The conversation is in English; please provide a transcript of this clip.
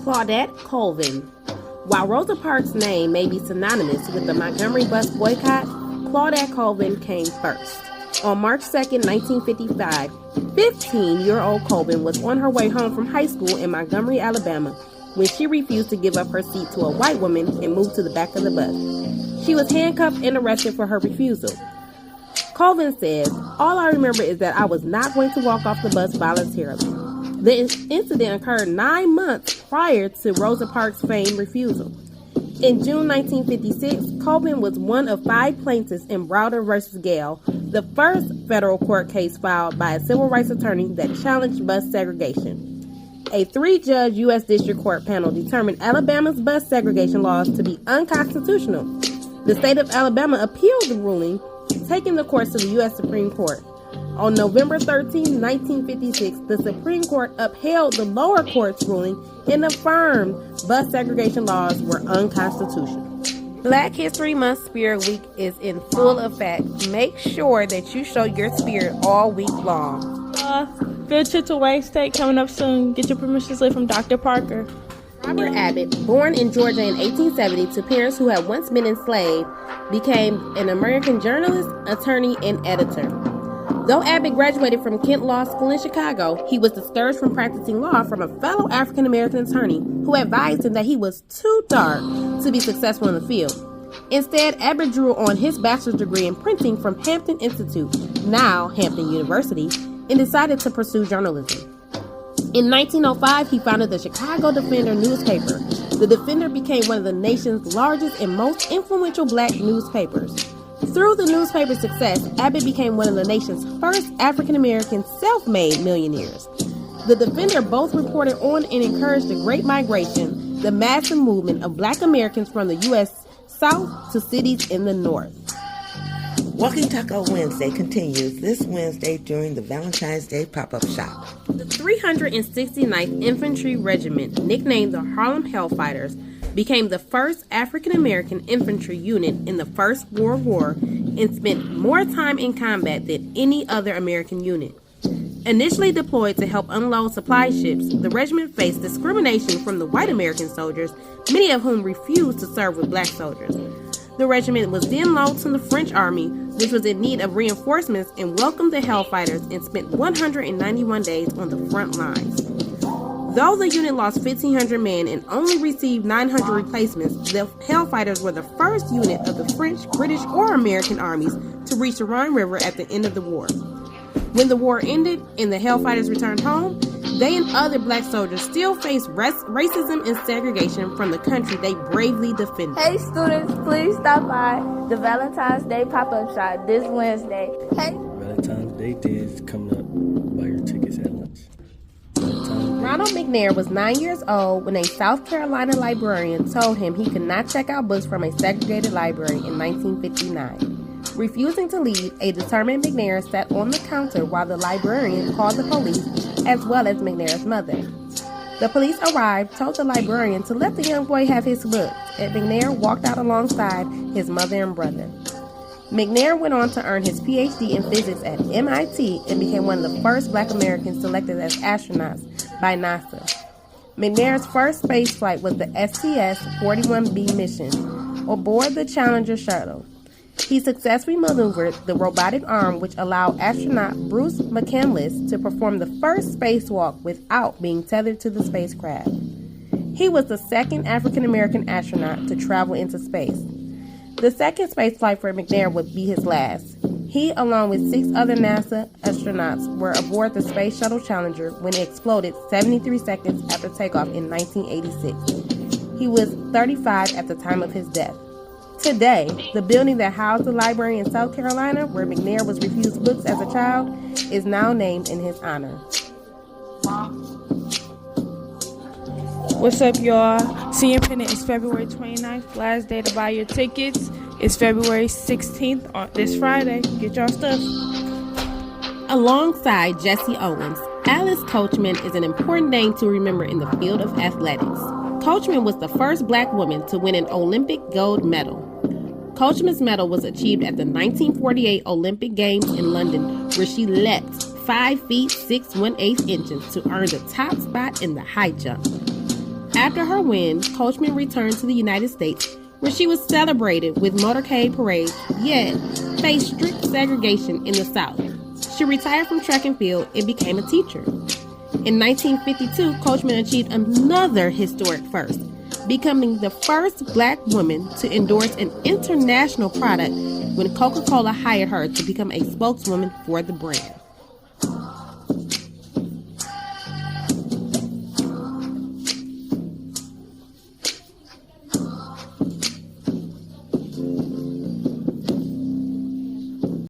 Claudette Colvin. While Rosa Parks' name may be synonymous with the Montgomery bus boycott, Claudette Colvin came first. On March 2, 1955, 15-year-old Colvin was on her way home from high school in Montgomery, Alabama, when she refused to give up her seat to a white woman and moved to the back of the bus. She was handcuffed and arrested for her refusal. Colvin says, "All I remember is that I was not going to walk off the bus voluntarily." The incident occurred 9 months prior to Rosa Parks' famed refusal. In June 1956, Colvin was one of 5 plaintiffs in Browder v. Gale, the first federal court case filed by a civil rights attorney that challenged bus segregation. A 3-judge U.S. District Court panel determined Alabama's bus segregation laws to be unconstitutional. The state of Alabama appealed the ruling, taking the course to the U.S. Supreme Court. On November 13, 1956, the Supreme Court upheld the lower court's ruling and affirmed bus segregation laws were unconstitutional. Black History Month Spirit Week is in full effect. Make sure that you show your spirit all week long. Field trip to Wayne State coming up soon. Get your permission slip from Dr. Parker. Robert Abbott, born in Georgia in 1870 to parents who had once been enslaved, became an American journalist, attorney, and editor. Though Abbott graduated from Kent Law School in Chicago, he was discouraged from practicing law from a fellow African-American attorney who advised him that he was too dark to be successful in the field. Instead, Abbott drew on his bachelor's degree in printing from Hampton Institute, now Hampton University, and decided to pursue journalism. In 1905, he founded the Chicago Defender newspaper. The Defender became one of the nation's largest and most influential black newspapers. Through the newspaper's success, Abbott became one of the nation's first African-American self-made millionaires. The Defender both reported on and encouraged the Great Migration, the massive movement of black Americans from the U.S. South to cities in the North. Walking Taco Wednesday continues this Wednesday during the Valentine's Day pop-up shop. The 369th Infantry Regiment, nicknamed the Harlem Hellfighters, became the first African-American infantry unit in the First World War and spent more time in combat than any other American unit. Initially deployed to help unload supply ships, the regiment faced discrimination from the white American soldiers, many of whom refused to serve with black soldiers. The regiment was then loaned to the French Army, which was in need of reinforcements, and welcomed the Hellfighters and spent 191 days on the front lines. Though the unit lost 1,500 men and only received 900 replacements, the Hellfighters were the first unit of the French, British, or American armies to reach the Rhine River at the end of the war. When the war ended and the Hellfighters returned home, they and other black soldiers still faced racism and segregation from the country they bravely defended. Hey students, please stop by the Valentine's Day pop-up shop this Wednesday. Hey. Valentine's Day is coming up. Buy your tickets at lunch. Ronald McNair was 9 years old when a South Carolina librarian told him he could not check out books from a segregated library in 1959. Refusing to leave, a determined McNair sat on the counter while the librarian called the police, as well as McNair's mother. The police arrived, told the librarian to let the young boy have his books, and McNair walked out alongside his mother and brother. McNair went on to earn his PhD in physics at MIT and became one of the first black Americans selected as astronauts by NASA. McNair's first space flight was the STS-41B mission aboard the Challenger shuttle. He successfully maneuvered the robotic arm, which allowed astronaut Bruce McCandless to perform the first spacewalk without being tethered to the spacecraft. He was the second African-American astronaut to travel into space. The second spaceflight for McNair would be his last. He, along with 6 other NASA astronauts, were aboard the Space Shuttle Challenger when it exploded 73 seconds after takeoff in 1986. He was 35 at the time of his death. Today, the building that housed the library in South Carolina, where McNair was refused books as a child, is now named in his honor. What's up, y'all? Senior Pennant is February 29th. Last day to buy your tickets is February 16th on this Friday. Get y'all stuff. Alongside Jesse Owens, Alice Coachman is an important name to remember in the field of athletics. Coachman was the first black woman to win an Olympic gold medal. Coachman's medal was achieved at the 1948 Olympic Games in London, where she leapt 5 feet 6 1/8 inches to earn the top spot in the high jump. After her win, Coachman returned to the United States, where she was celebrated with motorcade parades, yet faced strict segregation in the South. She retired from track and field and became a teacher. In 1952, Coachman achieved another historic first, becoming the first black woman to endorse an international product when Coca-Cola hired her to become a spokeswoman for the brand.